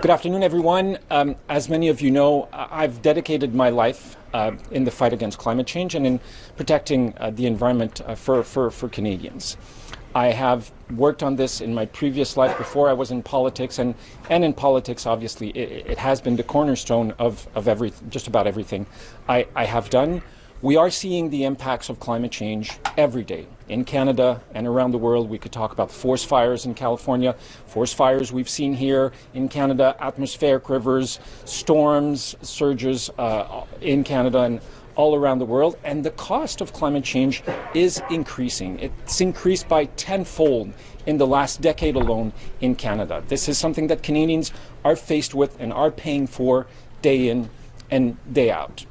Good afternoon, everyone. As many of you know, I've dedicated my life in the fight against climate change and in protecting the environment for Canadians. I have worked on this in my previous life before I was in politics, and in politics, obviously, it has been the cornerstone of just about everything I have done. We are seeing the impacts of climate change every day in Canada and around the world. We could talk about forest fires in California, forest fires we've seen here in Canada, atmospheric rivers, storms, surges in Canada and all around the world. And the cost of climate change is increasing. It's increased by tenfold in the last decade alone in Canada. This is something that Canadians are faced with and are paying for day in and day out.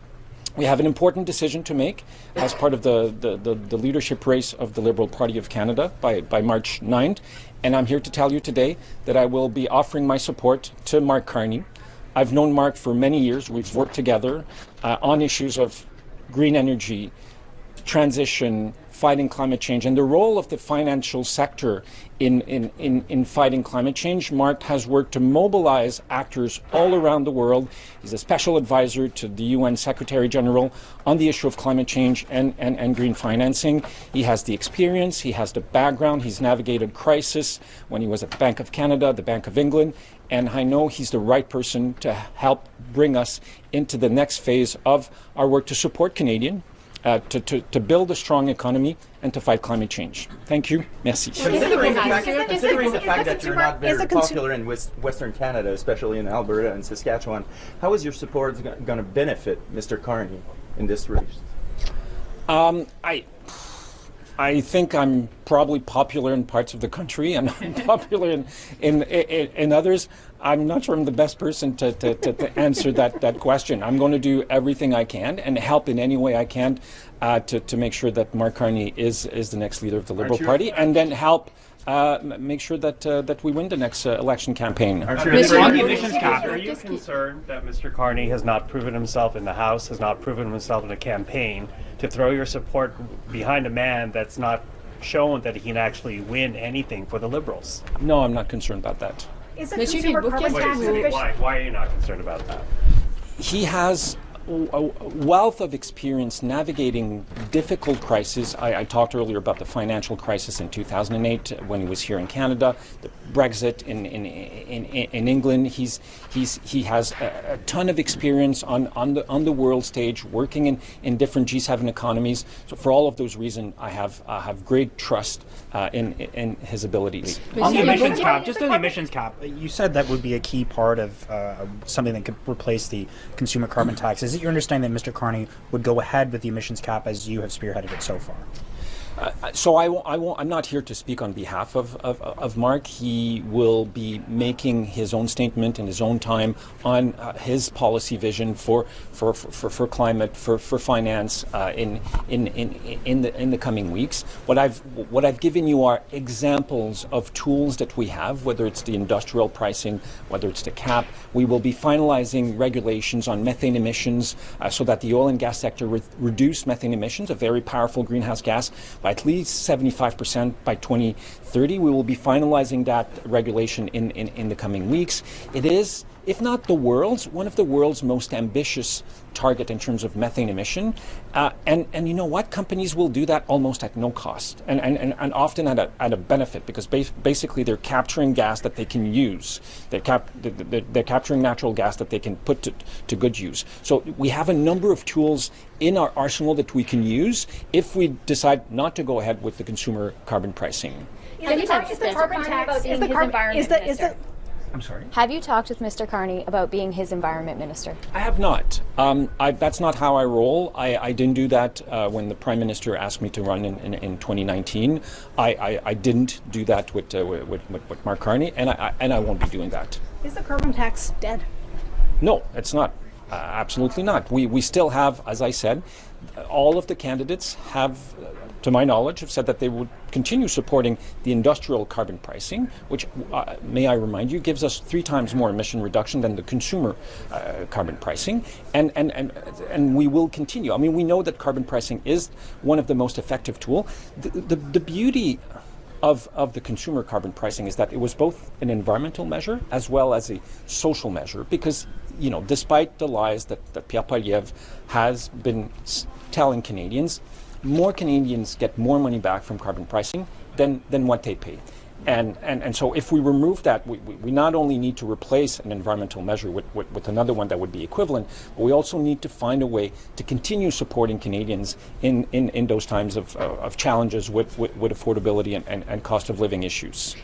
We have an important decision to make as part of the leadership race of the Liberal Party of Canada by March 9th. And I'm here to tell you today that I will be offering my support to Mark Carney. I've known Mark for many years. We've worked together on issues of green energy, transition, fighting climate change, and the role of the financial sector in fighting climate change. Mark has worked to mobilize actors all around the world. He's a special advisor to the UN Secretary General on the issue of climate change and green financing. He has the experience, he has the background, he's navigated crisis when he was at the Bank of Canada, the Bank of England, and I know he's the right person to help bring us into the next phase of our work to support Canadians, to build a strong economy and to fight climate change. Thank you. Merci. Considering the fact that you're not very popular in Western Canada, especially in Alberta and Saskatchewan, how is your support going to benefit Mr. Carney in this race? I think I'm probably popular in parts of the country and I'm popular in others. I'm not sure I'm the best person to answer that question. I'm going to do everything I can and help in any way I can to make sure that Mark Carney is the next leader of the Liberal Party, and then help make sure that we win the next election campaign. On the emissions cap, are you concerned that Mr. Carney has not proven himself in the House, has not proven himself in a campaign, to throw your support behind a man that's not shown that he can actually win anything for the Liberals? No, I'm not concerned about that. Is a consumer carbon tax sufficient? Why are you not concerned about that? He has a wealth of experience navigating difficult crises. I talked earlier about the financial crisis in 2008 when he was here in Canada, the Brexit in England. He has a ton of experience on the world stage, working in different G7 economies. So for all of those reasons, I have great trust in his abilities. On the emissions cap, just on the emissions cap, you said that would be a key part of something that could replace the consumer carbon tax. Is it your understanding that Mr. Carney would go ahead with the emissions cap as you have spearheaded it so far? So I'm not here to speak on behalf of Mark. He will be making his own statement in his own time on his policy vision for climate, for finance in the coming weeks. What I've given you are examples of tools that we have, whether it's the industrial pricing, whether it's the cap. We will be finalizing regulations on methane emissions so that the oil and gas sector reduce methane emissions, a very powerful greenhouse gas, by at least 75% by 2030. We will be finalizing that regulation in the coming weeks. It is, if not the world's, one of the world's most ambitious target in terms of methane emission. And you know what? Companies will do that almost at no cost and often at a benefit, because basically they're capturing gas that they can use. They're capturing natural gas that they can put to good use. So we have a number of tools in our arsenal that we can use if we decide not to go ahead with the consumer carbon pricing. I'm sorry? Have you talked with Mr. Carney about being his environment minister? I have not. That's not how I roll. I didn't do that when the Prime Minister asked me to run in 2019. I didn't do that with Mark Carney, and I won't be doing that. Is the carbon tax dead? No, it's not. Absolutely not. We still have, as I said, all of the candidates have, to my knowledge, have said that they would continue supporting the industrial carbon pricing, which, may I remind you, gives us 3 times more emission reduction than the consumer carbon pricing. And we will continue. I mean, we know that carbon pricing is one of the most effective tools. The beauty of the consumer carbon pricing is that it was both an environmental measure as well as a social measure, because despite the lies that Pierre Poilievre has been telling Canadians, more Canadians get more money back from carbon pricing than what they pay. And so if we remove that, we not only need to replace an environmental measure with another one that would be equivalent, but we also need to find a way to continue supporting Canadians in those times of challenges with affordability and cost of living issues.